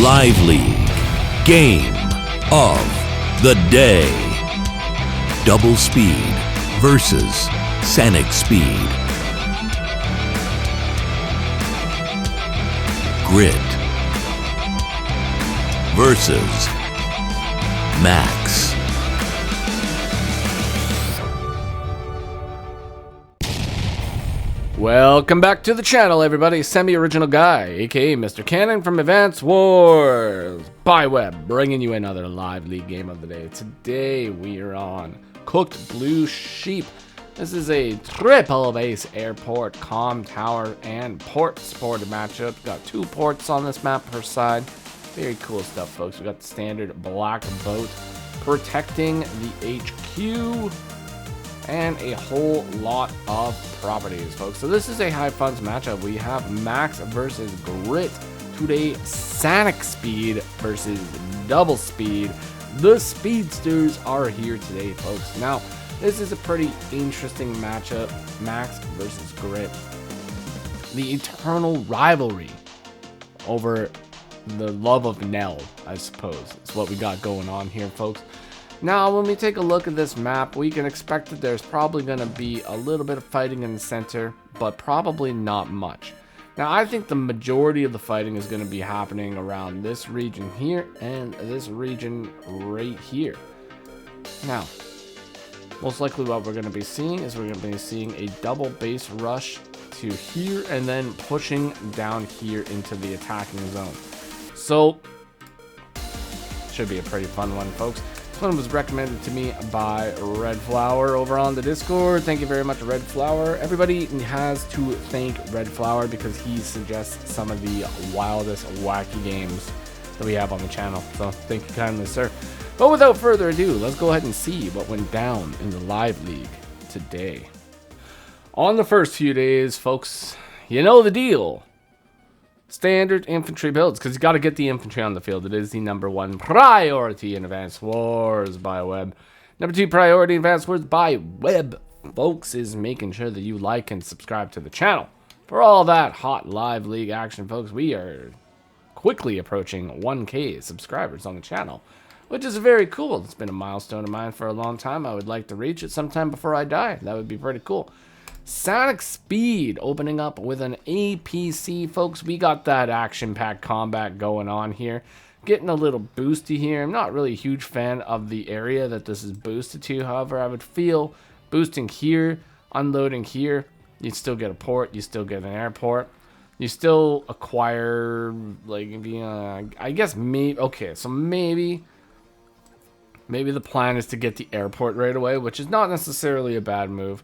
Lively Game of the Day. Double Speed versus Sonic Speed. Grit versus Max. Welcome back to the channel, everybody. Semi-original guy, aka Mr. Cannon from Advance Wars by Web, bringing you another live league game of the day. Today we are on Cooked Blue Sheep. This is a triple base airport, comm tower, and port supported matchup. Got 2 ports on this map per side. Very cool stuff, folks. We got the standard black boat protecting the HQ. And a whole lot of properties, folks. So this is a high funds matchup. We have Max versus Grit. Today, Sonic Speed versus Double Speed. The Speedsters are here today, folks. Now, this is a pretty interesting matchup. Max versus Grit. The eternal rivalry over the love of Nell, I suppose. It's what we got going on here, folks. Now, when we take a look at this map, we can expect that there's probably going to be a little bit of fighting in the center, but probably not much. Now, I think the majority of the fighting is going to be happening around this region here and this region right here. Now, most likely what we're going to be seeing is we're going to be seeing a double base rush to here and then pushing down here into the attacking zone. So, should be a pretty fun one, folks. One was recommended to me by Red Flower over on the Discord. Thank you very much, Red Flower. Everybody has to thank Red Flower because he suggests some of the wildest, wacky games that we have on the channel. So thank you kindly, sir. But without further ado, let's go ahead and see what went down in the live league today. On the first few days, folks, you know the deal. Standard infantry builds, because you got to get the infantry on the field. It is the #1 priority in Advance Wars by Web. #2 priority in Advance Wars by Web, folks, is making sure that you like and subscribe to the channel. For all that hot live league action, folks, we are quickly approaching 1K subscribers on the channel, which is very cool. It's been a milestone of mine for a long time. I would like to reach it sometime before I die. That would be pretty cool. Sonic Speed opening up with an APC, folks. We got that action-packed combat going on here. Getting a little boosty here. I'm not really a huge fan of the area that this is boosted to. However, I would feel boosting here, unloading here. You still get a port. You still get an airport. You still acquire, like, I guess maybe, okay, so maybe the plan is to get the airport right away, which is not necessarily a bad move.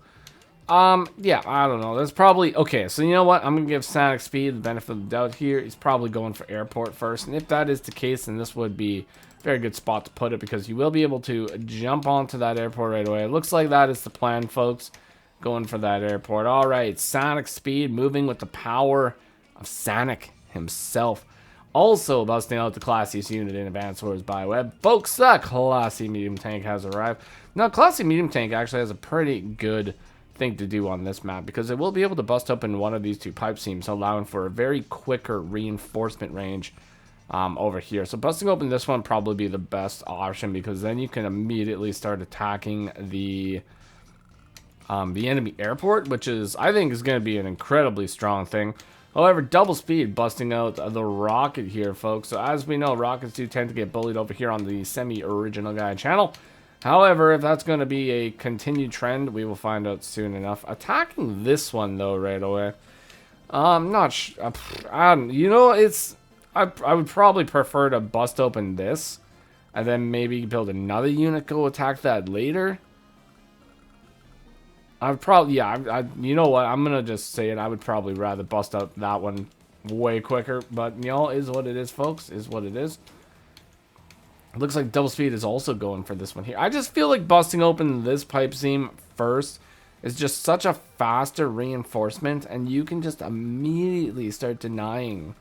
Yeah, I don't know. That's probably, okay, so you know what? I'm going to give Sonic Speed the benefit of the doubt here. He's probably going for airport first, and if that is the case, then this would be a very good spot to put it, because you will be able to jump onto that airport right away. It looks like that is the plan, folks. Going for that airport. All right, Sonic Speed moving with the power of Sonic himself. Also busting out the classiest unit in Advance Wars by Web. Folks, that classy medium tank has arrived. Now, classy medium tank actually has a pretty good thing to do on this map, because it will be able to bust open one of these 2 pipe seams, allowing for a very quicker reinforcement range over here. So busting open this one probably be the best option, because then you can immediately start attacking the enemy airport, which is, I think, is going to be an incredibly strong thing. However, Double Speed busting out the rocket here, folks. So as we know, rockets do tend to get bullied over here on the semi-original guy channel. However, if that's going to be a continued trend, we will find out soon enough. Attacking this one, though, right away. I'm not sure. You know, I would probably prefer to bust open this, and then maybe build another unit, go attack that later. I'd probably, yeah, you know what? I'm going to just say it. I would probably rather bust out that one way quicker. But, you know, is what it is, folks. Is what it is. It looks like Double Speed is also going for this one here. I just feel like busting open this pipe seam first is just such a faster reinforcement, and you can just immediately start denying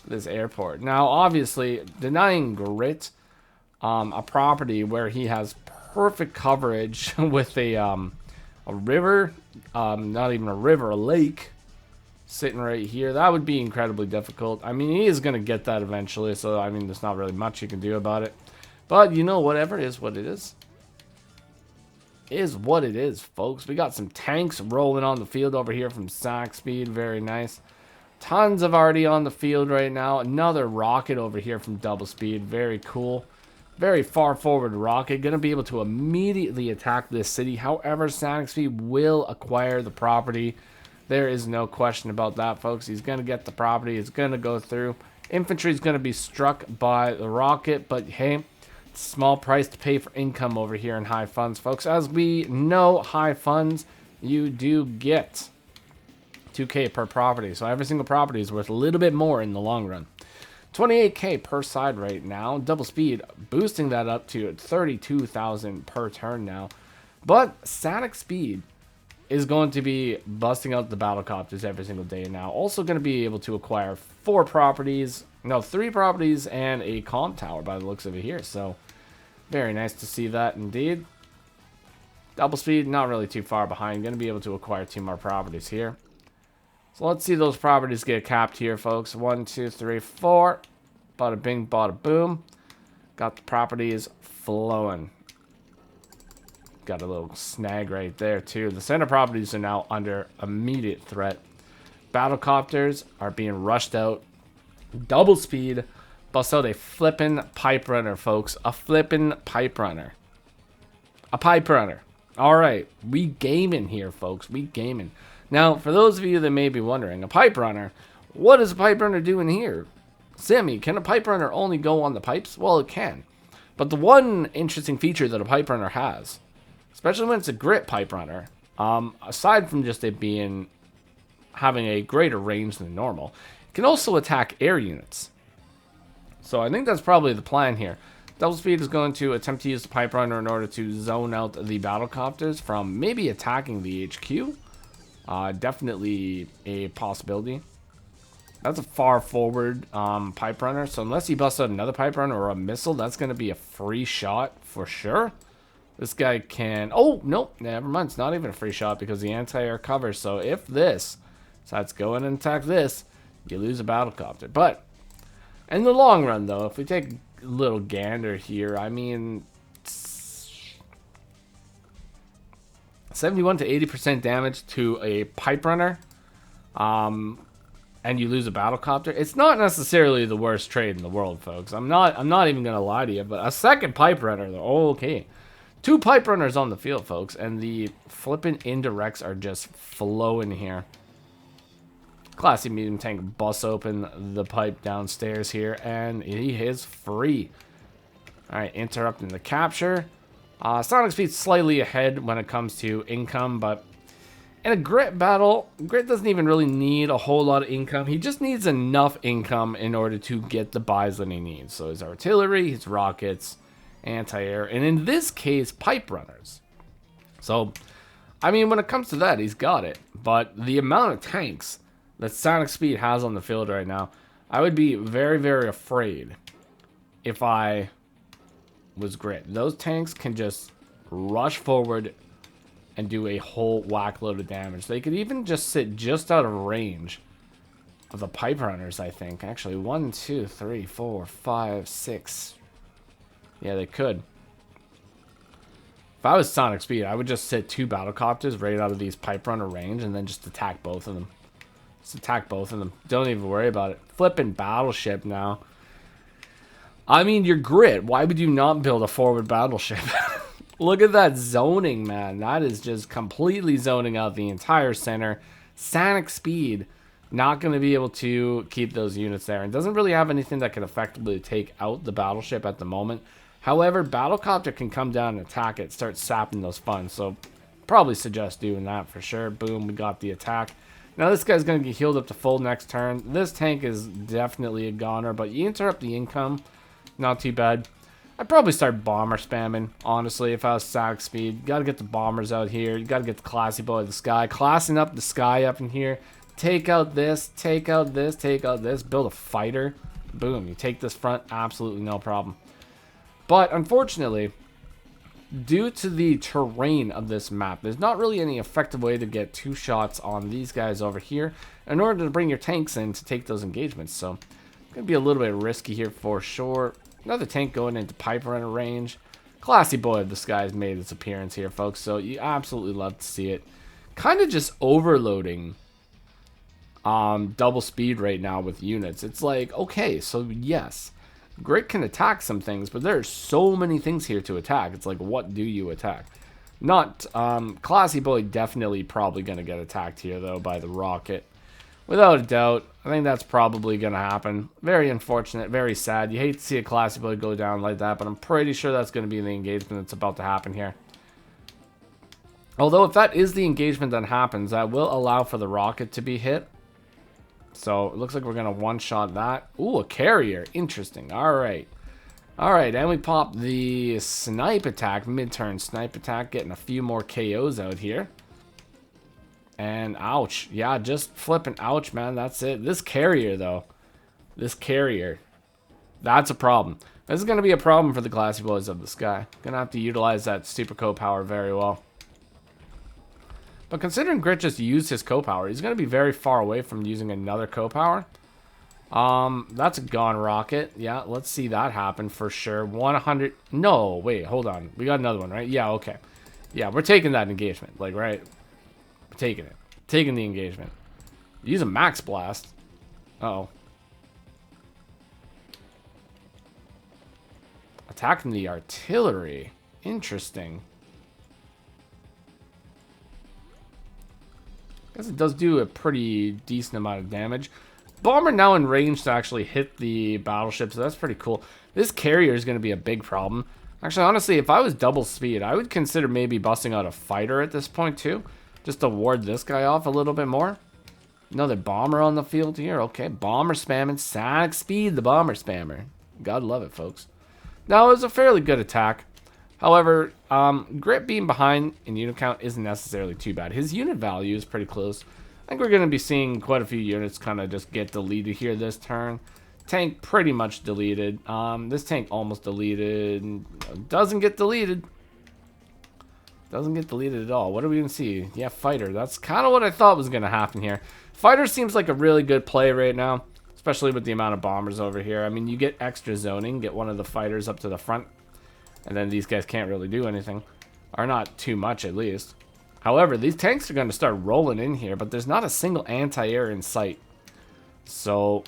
this airport. Now, obviously, denying Grit, a property where he has perfect coverage with a river, not even a river, a lake, sitting right here. That would be incredibly difficult. I mean, he is going to get that eventually, so I mean, there's not really much you can do about it. But, you know, whatever, is what it is. Is what it is, folks. We got some tanks rolling on the field over here from Sack Speed. Very nice. Tons of already on the field right now. Another rocket over here from Double Speed. Very cool. Very far forward rocket. Going to be able to immediately attack this city. However, Sack Speed will acquire the property. There is no question about that, folks. He's going to get the property. It's going to go through. Infantry is going to be struck by the rocket. But, hey, small price to pay for income over here in high funds, folks. As we know, high funds, you do get 2K per property. So every single property is worth a little bit more in the long run. 28K per side right now. Double Speed boosting that up to 32,000 per turn now. But Static Speed is going to be busting out the battlecopters every single day now. Also going to be able to acquire 3 properties and a comm tower by the looks of it here. So very nice to see that indeed. Double Speed not really too far behind. Going to be able to acquire 2 more properties here. So let's see those properties get capped here, folks. 1, 2, 3, 4. Bada bing, bada boom. Got the properties flowing. Got a little snag right there, too. The center properties are now under immediate threat. Battlecopters are being rushed out. Double Speed busts out a flippin' pipe runner, folks. A flippin' pipe runner. A pipe runner. Alright, we gaming here, folks. We gaming. Now, for those of you that may be wondering, a pipe runner, what is a pipe runner doing here? Sammy, can a pipe runner only go on the pipes? Well, it can. But the one interesting feature that a pipe runner has, especially when it's a grit pipe runner, aside from just it having a greater range than normal, it can also attack air units. So I think that's probably the plan here. Double Speed is going to attempt to use the pipe runner in order to zone out the battlecopters from maybe attacking the HQ. Definitely a possibility. That's a far forward pipe runner. So unless he busts out another pipe runner or a missile, that's going to be a free shot for sure. This guy can... Oh, nope. Never mind. It's not even a free shot because the anti-air covers. So if this decides to go in and attack this, you lose a battlecopter. But in the long run, though, if we take a little gander here, I mean... 71 to 80% damage to a pipe runner, and you lose a battlecopter. It's not necessarily the worst trade in the world, folks. I'm not even gonna lie to you. But a second pipe runner, though, okay, 2 pipe runners on the field, folks, and the flippin' indirects are just flowing here. Classy medium tank busts open the pipe downstairs here, and he is free. All right, interrupting the capture. Sonic Speed's slightly ahead when it comes to income, but in a Grit battle, Grit doesn't even really need a whole lot of income. He just needs enough income in order to get the buys that he needs. So his artillery, his rockets, anti-air, and in this case, pipe runners. So, I mean, when it comes to that, he's got it. But the amount of tanks that Sonic Speed has on the field right now, I would be very, very afraid if I was Grit. Those tanks can just rush forward and do a whole whack load of damage. They could even just sit just out of range of the pipe runners, I think. Actually, 1, 2, 3, 4, 5, 6. Yeah, they could. If I was Sonic Speed, I would just sit 2 battlecopters right out of these pipe runner range and then just attack both of them. Just attack both of them. Don't even worry about it. Flipping battleship now. I mean, you're Grit. Why would you not build a forward battleship? Look at that zoning, man. That is just completely zoning out the entire center. Sonic Speed not going to be able to keep those units there. And doesn't really have anything that can effectively take out the battleship at the moment. However, Battlecopter can come down and attack it, start sapping those funds. So probably suggest doing that for sure. Boom, we got the attack. Now this guy's going to get healed up to full next turn. This tank is definitely a goner, but you interrupt the income. Not too bad. I'd probably start bomber spamming, honestly, if I was Sonic Speed. Gotta get the bombers out here. You gotta get the classy boy of the sky. Classing up the sky up in here. Take out this, take out this, take out this. Build a fighter. Boom, you take this front, absolutely no problem. But, unfortunately, due to the terrain of this map, there's not really any effective way to get 2 shots on these guys over here in order to bring your tanks in to take those engagements. So it's going to be a little bit risky here for sure. Another tank going into pipe runner range. Classy boy of the skies made its appearance here, folks. So you absolutely love to see it. Kind of just overloading double speed right now with units. It's like, okay, so yes, Grit can attack some things, but there's so many things here to attack. It's like, what do you attack? Not Classy boy definitely probably going to get attacked here though by the rocket. Without a doubt, I think that's probably going to happen. Very unfortunate, very sad. You hate to see a Classy boy go down like that, but I'm pretty sure that's going to be the engagement that's about to happen here. Although if that is the engagement that happens, that will allow for the rocket to be hit. So it looks like we're going to one-shot that. Ooh, a carrier. Interesting. All right. All right, and we pop the snipe attack, mid-turn snipe attack, getting a few more KOs out here. And ouch. Yeah, just flipping ouch, man. That's it. This carrier, though. This carrier. That's a problem. This is going to be a problem for the Classy boys of the sky. Going to have to utilize that super co-power very well. But considering Grit just used his co-power, he's going to be very far away from using another co-power. That's a gone rocket. Yeah, let's see that happen for sure. 100. No, wait, hold on. We got another one, right? Yeah, okay. Yeah, we're taking that engagement. Like, right? We're taking it. Taking the engagement. Use a max blast. Uh-oh. Attacking the artillery. Interesting. I guess it does do a pretty decent amount of damage. Bomber now in range to actually hit the battleship, so that's pretty cool. This carrier is going to be a big problem. Actually, honestly, if I was double speed, I would consider maybe busting out a fighter at this point too, just to ward this guy off a little bit more. Another bomber on the field here. Okay, bomber spamming. Sonic speed, the bomber spammer. God love it, folks. Now, it was a fairly good attack. However, Grit being behind in unit count isn't necessarily too bad. His unit value is pretty close. I think we're going to be seeing quite a few units kind of just get deleted here this turn. Tank pretty much deleted. This tank almost deleted. Doesn't get deleted. Doesn't get deleted at all. What are we going to see? Yeah, fighter. That's kind of what I thought was going to happen here. Fighter seems like a really good play right now, especially with the amount of bombers over here. I mean, you get extra zoning. Get one of the fighters up to the front. And then these guys can't really do anything. Or not too much, at least. However, these tanks are going to start rolling in here, but there's not a single anti-air in sight. So,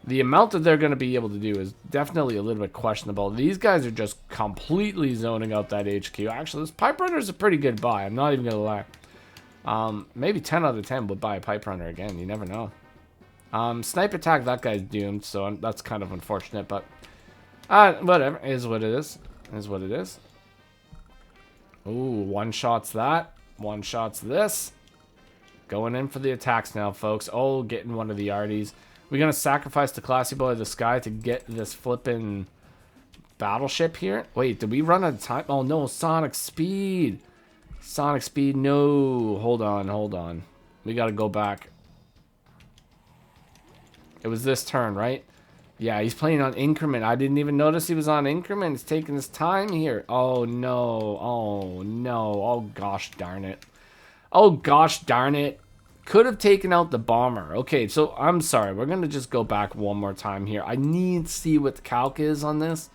the amount that they're going to be able to do is definitely a little bit questionable. These guys are just completely zoning out that HQ. Actually, this Pipe Runner is a pretty good buy. I'm not even going to lie. Maybe 10 out of 10 would buy a Pipe Runner again. You never know. Snipe attack, that guy's doomed, so that's kind of unfortunate, but whatever. It is what it is. Is what it is. Ooh, one shots that. One shots this. Going in for the attacks now, folks. Oh, getting one of the arties. We're going to sacrifice the Classy boy of the sky to get this flipping battleship here. Wait, did we run out of time? Oh, no. Sonic speed. Sonic speed. No. Hold on. Hold on. We got to go back. It was this turn, right? Yeah, he's playing on increment. I didn't even notice he was on increment. It's taking his time here. Oh, no. Oh, no. Oh, gosh darn it. Oh, gosh darn it. Could have taken out the bomber. Okay, so I'm sorry. We're going to just go back one more time here. I need to see what the calc is on this.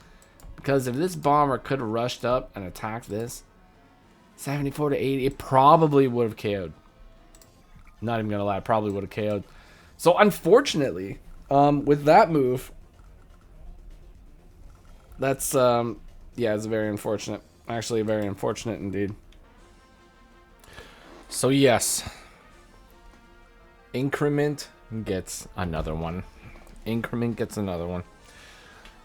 Because if this bomber could have rushed up and attacked this, 74 to 80, it probably would have KO'd. Not even going to lie. It probably would have KO'd. So, unfortunately, with that move, that's, yeah, it's very unfortunate. Actually, very unfortunate indeed. So, yes. Increment gets another one. Increment gets another one.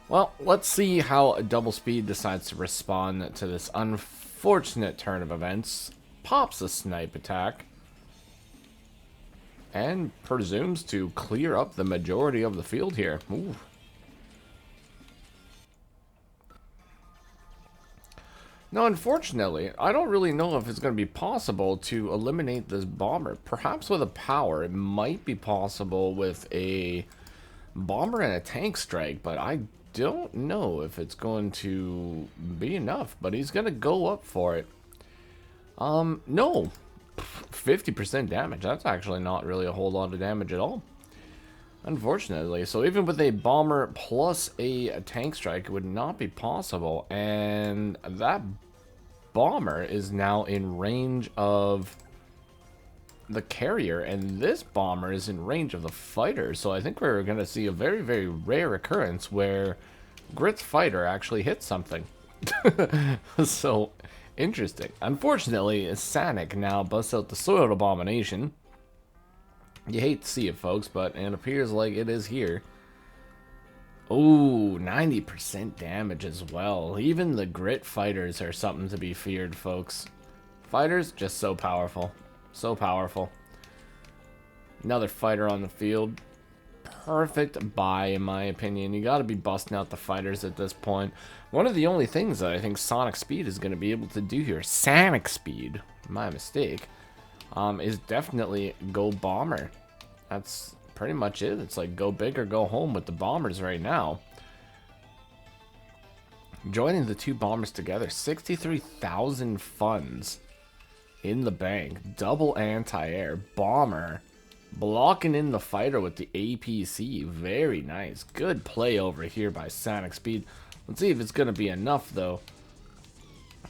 Well, let's see how Double Speed decides to respond to this unfortunate turn of events. Pops a snipe attack. And presumes to clear up the majority of the field here. Ooh. Now, unfortunately, I don't really know if it's going to be possible to eliminate this bomber. Perhaps with a power, it might be possible with a bomber and a tank strike, but I don't know if it's going to be enough, but he's going to go up for it. No. 50% damage. That's actually not really a whole lot of damage at all, unfortunately. So even with a bomber plus a tank strike, it would not be possible. And that bomber is now in range of the carrier, and this bomber is in range of the fighter. So I think we're going to see a very, very rare occurrence where Grit's fighter actually hits something. So interesting. Unfortunately, Sanic now busts out the Soiled Abomination. You hate to see it, folks, but it appears like it is here. Oh, 90% damage as well. Even the Grit fighters are something to be feared, folks. Fighters, just so powerful. So powerful. Another fighter on the field. Perfect buy, in my opinion. You got to be busting out the fighters at this point. One of the only things that I think Sonic Speed is going to be able to do here, Sonic Speed, my mistake, is definitely go bomber. That's pretty much it. It's like go big or go home with the bombers right now. Joining the two bombers together, 63,000 funds in the bank. Double anti-air. Bomber. Blocking in the fighter with the APC. Very nice. Good play over here by Sonic Speed. Let's see if it's going to be enough, though.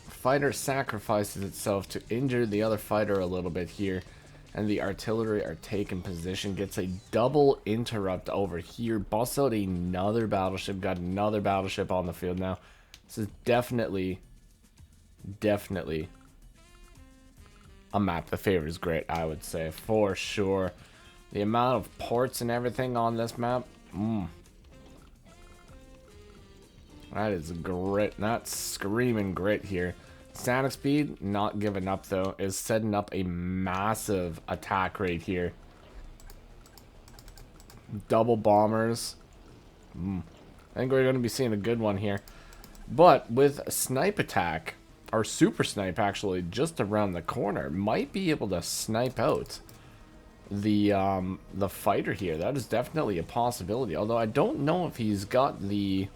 Fighter sacrifices itself to injure the other fighter a little bit here. And the artillery are taking position. Gets a double interrupt over here. Busts out another battleship. Got another battleship on the field now. This is definitely a map that favors Grit, I would say, for sure. The amount of ports and everything on this map, that is Grit, not screaming Grit here. Sonic Speed, not giving up though, is setting up a massive attack rate here. Double bombers. I think we're going to be seeing a good one here. But with a snipe attack, or super snipe actually, just around the corner, might be able to snipe out the fighter here. That is definitely a possibility. Although I don't know if he's got the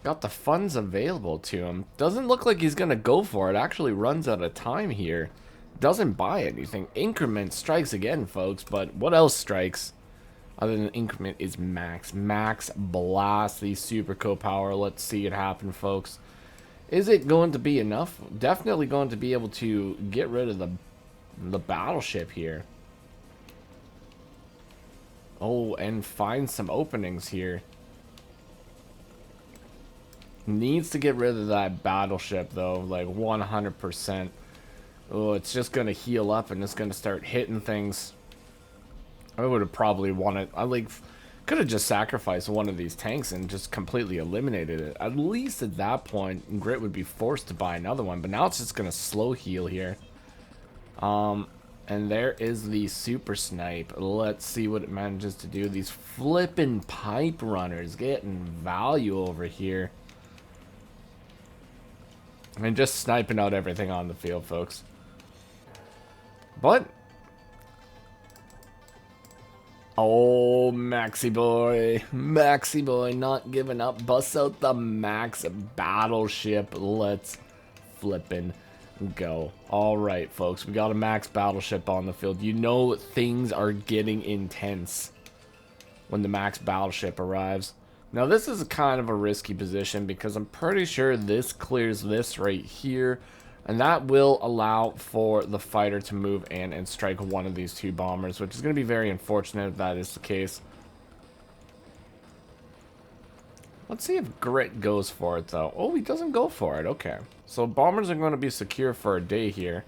funds available to him. Doesn't look like he's gonna go for it. Actually runs out of time here. Doesn't buy anything. Increment strikes again, folks. But what else strikes other than increment is max. Max blast the super co-power. Let's see it happen, folks. Is it going to be enough? Definitely going to be able to get rid of the battleship here. Oh, and find some openings here. Needs to get rid of that battleship, though, like 100%. Oh, it's just going to heal up and it's going to start hitting things. I would have probably wanted... could have just sacrificed one of these tanks and just completely eliminated it. At least at that point, Grit would be forced to buy another one. But now it's just going to slow heal here. And there is the super snipe. Let's see what it manages to do. These flippin' pipe runners getting value over here. And just sniping out everything on the field, folks. But... oh, Maxi boy not giving up. Busts out the max battleship. Let's flippin' go. All right, folks, we got a max battleship on the field. You know things are getting intense when the max battleship arrives. Now, this is kind of a risky position because I'm pretty sure this clears this right here. And that will allow for the fighter to move in and strike one of these two bombers, which is going to be very unfortunate if that is the case. Let's see if Grit goes for it, though. Oh, he doesn't go for it. Okay. So bombers are going to be secure for a day here.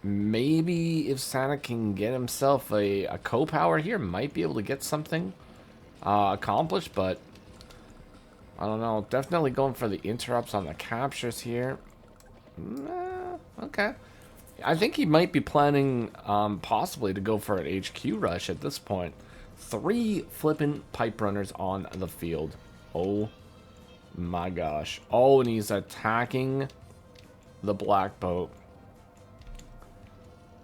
Maybe if Sonic can get himself a co-power here, might be able to get something accomplished, but... I don't know. Definitely going for the interrupts on the captures here. Okay. I think he might be planning possibly to go for an HQ rush at this point. 3 flippin' pipe runners on the field. Oh my gosh. Oh, and he's attacking the black boat.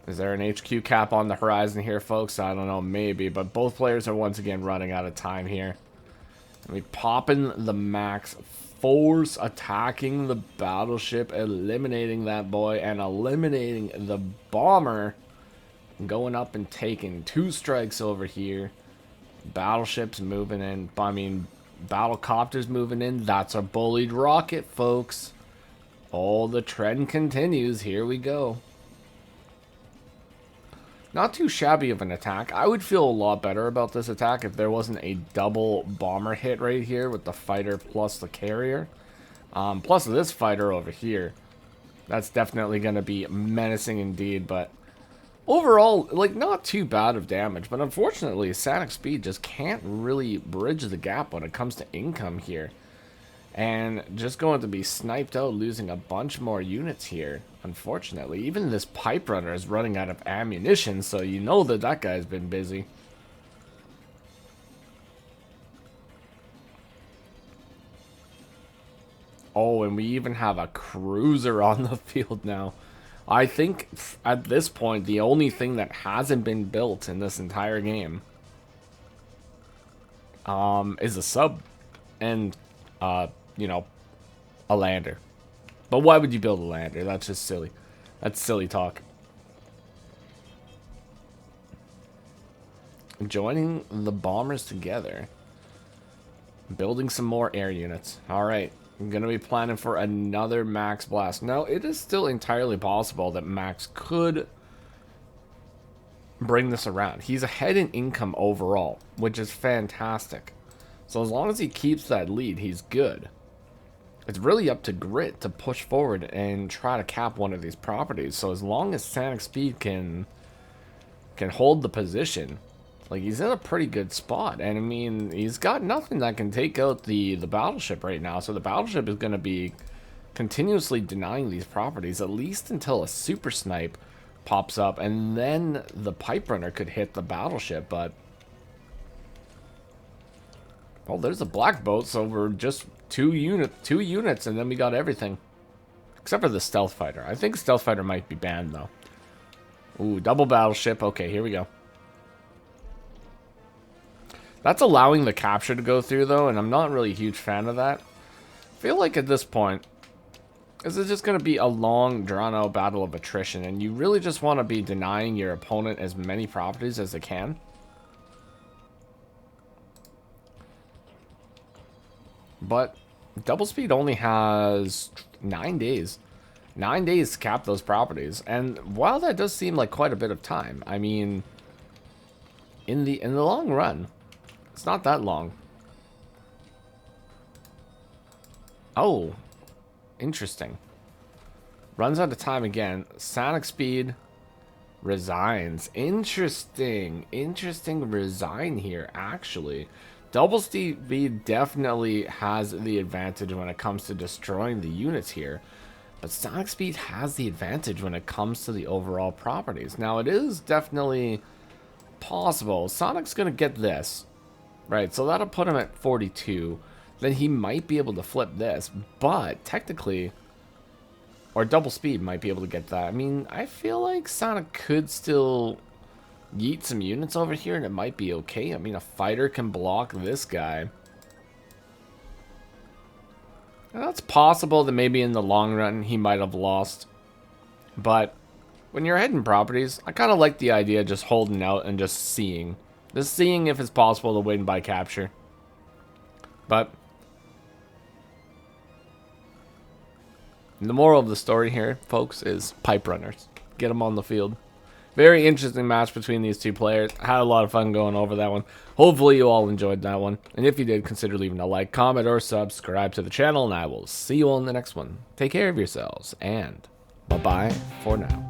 Is there an HQ cap on the horizon here, folks? I don't know. Maybe. But both players are once again running out of time here. We popping the max, force attacking the battleship, eliminating that boy, and eliminating the bomber. Going up and taking 2 strikes over here. Battleships moving in. I mean, battlecopters moving in. That's a bullied rocket, folks. Oh, the trend continues. Here we go. Not too shabby of an attack. I would feel a lot better about this attack if there wasn't a double bomber hit right here with the fighter plus the carrier. Plus this fighter over here. That's definitely going to be menacing indeed, but overall, like, not too bad of damage. But unfortunately, Sonic Speed just can't really bridge the gap when it comes to income here. And just going to be sniped out, losing a bunch more units here, unfortunately. Even this pipe runner is running out of ammunition, so you know that that guy's been busy. Oh, and we even have a cruiser on the field now. I think at this point, the only thing that hasn't been built in this entire game is a sub and you know, a lander. But why would you build a lander? That's just silly. That's silly talk. Joining the bombers together. Building some more air units. Alright. I'm going to be planning for another Max Blast. Now, it is still entirely possible that Max could bring this around. He's ahead in income overall, which is fantastic. So as long as he keeps that lead, he's good. It's really up to Grit to push forward and try to cap one of these properties. So as long as Sonic Speed can hold the position, like, he's in a pretty good spot. And I mean, he's got nothing that can take out the battleship right now. So the battleship is going to be continuously denying these properties, at least until a super snipe pops up, and then the pipe runner could hit the battleship. But oh, there's a black boat, so we're just two units, and then we got everything. Except for the stealth fighter. I think stealth fighter might be banned, though. Ooh, double battleship. Okay, here we go. That's allowing the capture to go through, though, and I'm not really a huge fan of that. I feel like at this point, this is just going to be a long, drawn-out battle of attrition, and you really just want to be denying your opponent as many properties as they can. But double speed only has 9 days. 9 days to cap those properties. And while that does seem like quite a bit of time, I mean, in the long run, it's not that long. Oh, interesting. Runs out of time again. Sonic Speed resigns. Interesting resign here, actually. Double speed definitely has the advantage when it comes to destroying the units here. But Sonic Speed has the advantage when it comes to the overall properties. Now, it is definitely possible. Sonic's going to get this. Right, so that'll put him at 42. Then he might be able to flip this. But, technically, or double speed might be able to get that. I mean, I feel like Sonic could still yeet some units over here, and it might be okay. I mean, a fighter can block this guy. Now, it's possible that maybe in the long run he might have lost. But when you're heading properties, I kind of like the idea of just holding out and just seeing. Just seeing if it's possible to win by capture. But the moral of the story here, folks, is pipe runners. Get them on the field. Very interesting match between these two players. I had a lot of fun going over that one. Hopefully you all enjoyed that one. And if you did, consider leaving a like, comment, or subscribe to the channel. And I will see you all in the next one. Take care of yourselves. And bye-bye for now.